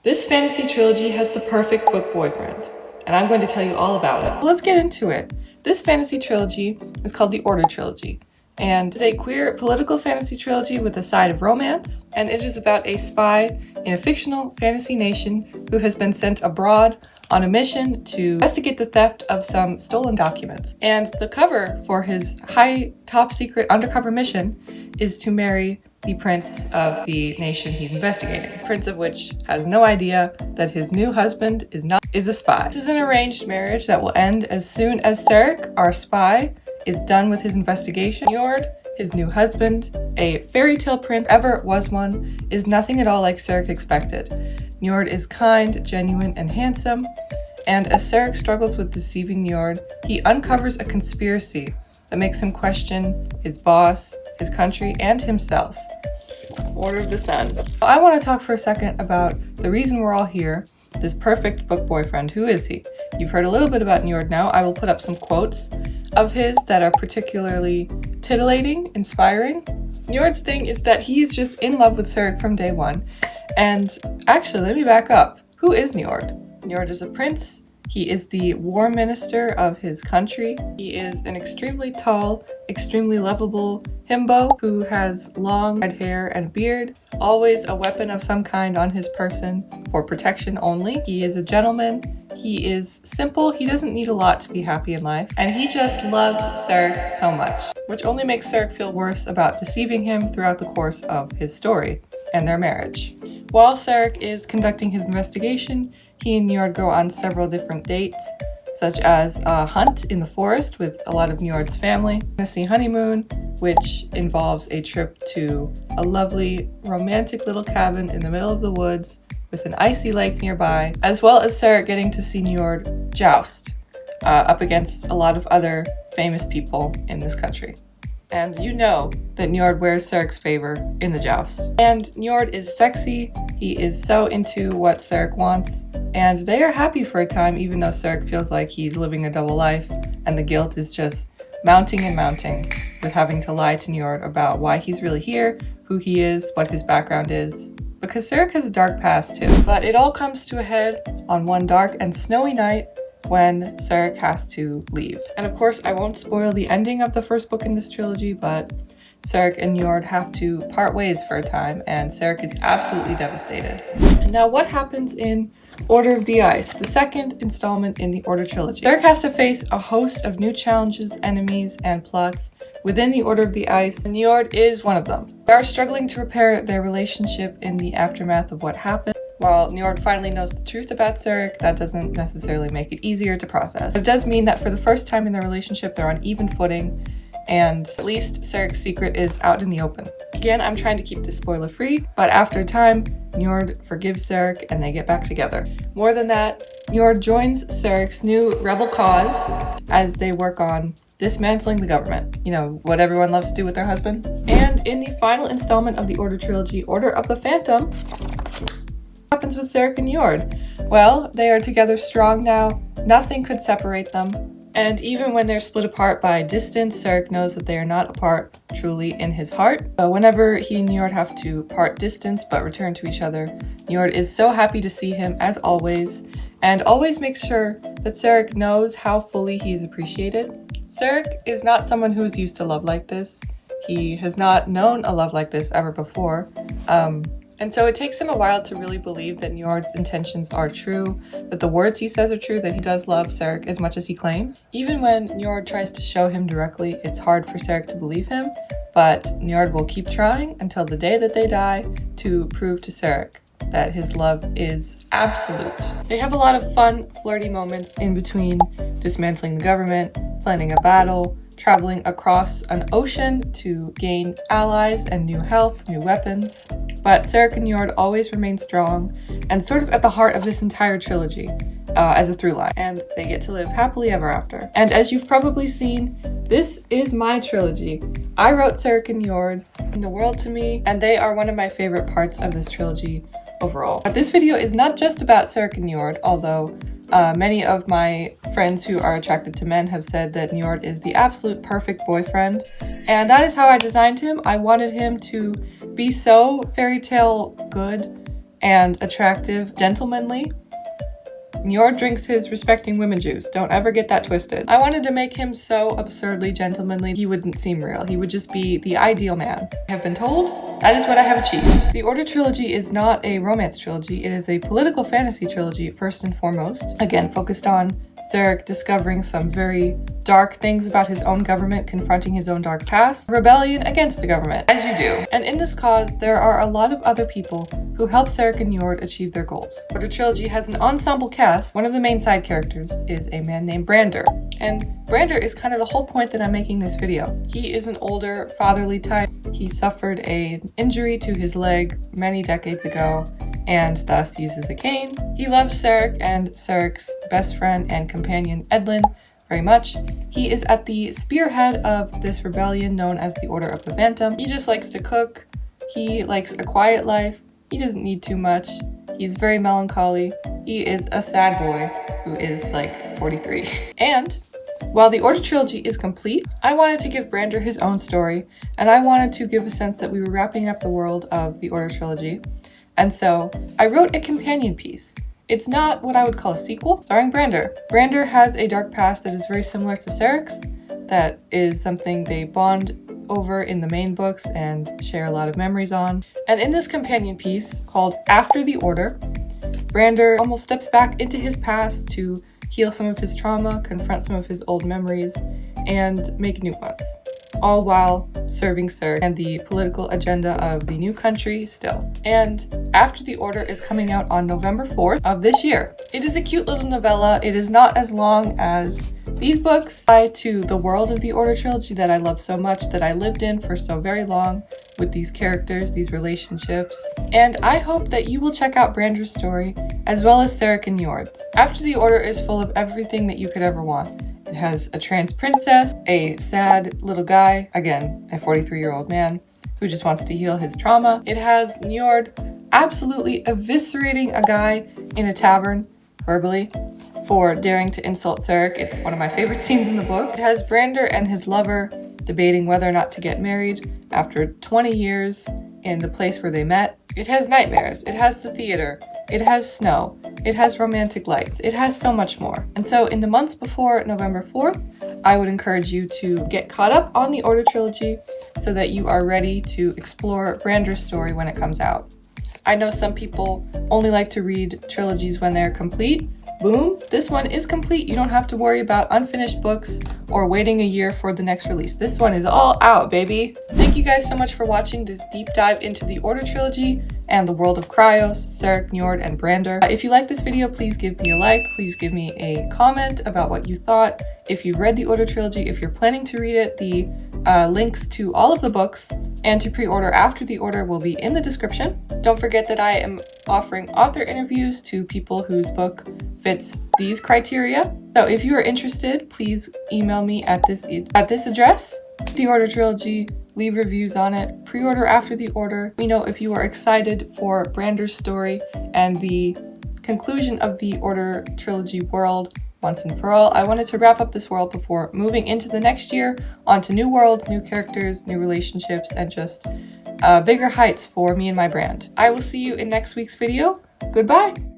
This fantasy trilogy has the perfect book boyfriend, and I'm going to tell you all about it. Let's get into it. This fantasy trilogy is called the Order Trilogy, and is a queer political fantasy trilogy with a side of romance, and it is about a spy in a fictional fantasy nation who has been sent abroad on a mission to investigate the theft of some stolen documents. And the cover for his high top secret undercover mission is to marry the prince of the nation he's investigating, the prince of which has no idea that his new husband is a spy. This is an arranged marriage that will end as soon as Sarek, our spy, is done with his investigation. Njord, his new husband, a fairy tale prince, ever was one, is nothing at all like Sarek expected. Njord is kind, genuine, and handsome, and as Sarek struggles with deceiving Njord, he uncovers a conspiracy that makes him question his boss, his country, and himself. Order of the Sun. I want to talk for a second about the reason we're all here, this perfect book boyfriend. Who is he? You've heard a little bit about Njord now. I will put up some quotes of his that are particularly titillating, inspiring. Njord's thing is that he is just in love with Sarek from day one. And actually, let me back up. Who is Njord? Njord is a prince. He is the war minister of his country. He is an extremely tall, extremely lovable himbo who has long red hair and beard, always a weapon of some kind on his person for protection only. He is a gentleman. He is simple. He doesn't need a lot to be happy in life. And he just loves Sarek so much, which only makes Sarek feel worse about deceiving him throughout the course of his story and their marriage. While Sarek is conducting his investigation, he and Njord go on several different dates, such as a hunt in the forest with a lot of Njord's family, a fantasy honeymoon, which involves a trip to a lovely romantic little cabin in the middle of the woods with an icy lake nearby, as well as Sarek getting to see Njord joust up against a lot of other famous people in this country. And you know that Njord wears Sarek's favor in the joust. And Njord is sexy, he is so into what Sarek wants, and they are happy for a time even though Sarek feels like he's living a double life and the guilt is just mounting and mounting with having to lie to Njord about why he's really here, who he is, what his background is. Because Sarek has a dark past too. But it all comes to a head on one dark and snowy night when Sarek has to leave. And of course, I won't spoil the ending of the first book in this trilogy, but Sarek and Njord have to part ways for a time, and Sarek is absolutely devastated. And now what happens in Order of the Ice, the second installment in the Order Trilogy? Sarek has to face a host of new challenges, enemies, and plots within the Order of the Ice, and Njord is one of them. They are struggling to repair their relationship in the aftermath of what happened. While Njord finally knows the truth about Sarek, that doesn't necessarily make it easier to process. It does mean that for the first time in their relationship, they're on even footing, and at least Sarek's secret is out in the open. Again, I'm trying to keep this spoiler-free, but after a time, Njord forgives Sarek and they get back together. More than that, Njord joins Sarek's new rebel cause as they work on dismantling the government. You know, what everyone loves to do with their husband. And in the final installment of the Order Trilogy, Order of the Phantom, what happens with Sarek and Njord? Well, they are together strong now. Nothing could separate them. And even when they're split apart by distance, Sarek knows that they are not apart truly in his heart. But whenever he and Njord have to part distance but return to each other, Njord is so happy to see him as always, and always makes sure that Sarek knows how fully he is appreciated. Sarek is not someone who is used to love like this. He has not known a love like this ever before. And so it takes him a while to really believe that Njord's intentions are true, that the words he says are true, that he does love Sarek as much as he claims. Even when Njord tries to show him directly, it's hard for Sarek to believe him, but Njord will keep trying until the day that they die to prove to Sarek that his love is absolute. They have a lot of fun, flirty moments in between dismantling the government, planning a battle, traveling across an ocean to gain allies and new help, new weapons. But Sarek and Njord always remain strong and sort of at the heart of this entire trilogy as a through line. And they get to live happily ever after. And as you've probably seen, this is my trilogy. I wrote Sarek and Njord, mean the world to me, and they are one of my favorite parts of this trilogy overall. But this video is not just about Sarek and Njord, although many of my friends who are attracted to men have said that Njord is the absolute perfect boyfriend, and that is how I designed him. I wanted him to be so fairy tale good and attractive, gentlemanly. Njord drinks his respecting women juice. Don't ever get that twisted. I wanted to make him so absurdly gentlemanly he wouldn't seem real. He would just be the ideal man. I have been told that is what I have achieved. The Order Trilogy is not a romance trilogy. It is a political fantasy trilogy, first and foremost. Again, focused on Sarek discovering some very dark things about his own government, confronting his own dark past, rebellion against the government, as you do. And in this cause, there are a lot of other people who help Sarek and Njord achieve their goals. Order Trilogy has an ensemble cast. One of the main side characters is a man named Brander. And Brander is kind of the whole point that I'm making this video. He is an older, fatherly type. He suffered an injury to his leg many decades ago and thus uses a cane. He loves Sarek and Sarek's best friend and companion Edlin very much. He is at the spearhead of this rebellion known as the Order of the Phantom. He just likes to cook. He likes a quiet life. He doesn't need too much. He's very melancholy. He is a sad boy who is like 43. And while the Order Trilogy is complete, I wanted to give Brander his own story, and I wanted to give a sense that we were wrapping up the world of the Order Trilogy. And so I wrote a companion piece. It's not what I would call a sequel, starring Brander. Brander has a dark past that is very similar to Sarek's. That is something they bond over in the main books and share a lot of memories on. And in this companion piece called After the Order, Brander almost steps back into his past to heal some of his trauma, confront some of his old memories, and make new ones, all while serving Sarek and the political agenda of the new country still. And After the Order is coming out on November 4th of this year. It is a cute little novella. It is not as long as these books. Tie to the world of the Order Trilogy that I love so much, that I lived in for so very long with these characters, these relationships. And I hope that you will check out Brander's story as well as Sarek and Njord's. After the Order is full of everything that you could ever want. It has a trans princess, a sad little guy, again, a 43-year-old man who just wants to heal his trauma. It has Njord absolutely eviscerating a guy in a tavern, verbally, for daring to insult Sarek. It's one of my favorite scenes in the book. It has Brander and his lover debating whether or not to get married after 20 years in the place where they met. It has nightmares. It has the theater. It has snow. It has romantic lights. It has so much more. And so in the months before November 4th, I would encourage you to get caught up on the Order Trilogy so that you are ready to explore Brander's story when it comes out. I know some people only like to read trilogies when they're complete. Boom, this one is complete. You don't have to worry about unfinished books or waiting a year for the next release. This one is all out, baby. Thank you guys so much for watching this deep dive into the Order Trilogy and the world of Cryos, Sarek, Njord, and Brander. If you like this video, please give me a like. Please give me a comment about what you thought. If you've read the Order Trilogy, if you're planning to read it, the links to all of the books and to pre-order After the Order will be in the description. Don't forget that I am offering author interviews to people whose book fits these criteria. So if you are interested, please email me at this address. The Order Trilogy, leave reviews on it, pre-order After the Order. Let me know if you are excited for Brander's story and the conclusion of the Order Trilogy world once and for all. I wanted to wrap up this world before moving into the next year onto new worlds, new characters, new relationships, and just bigger heights for me and my brand. I will see you in next week's video. Goodbye!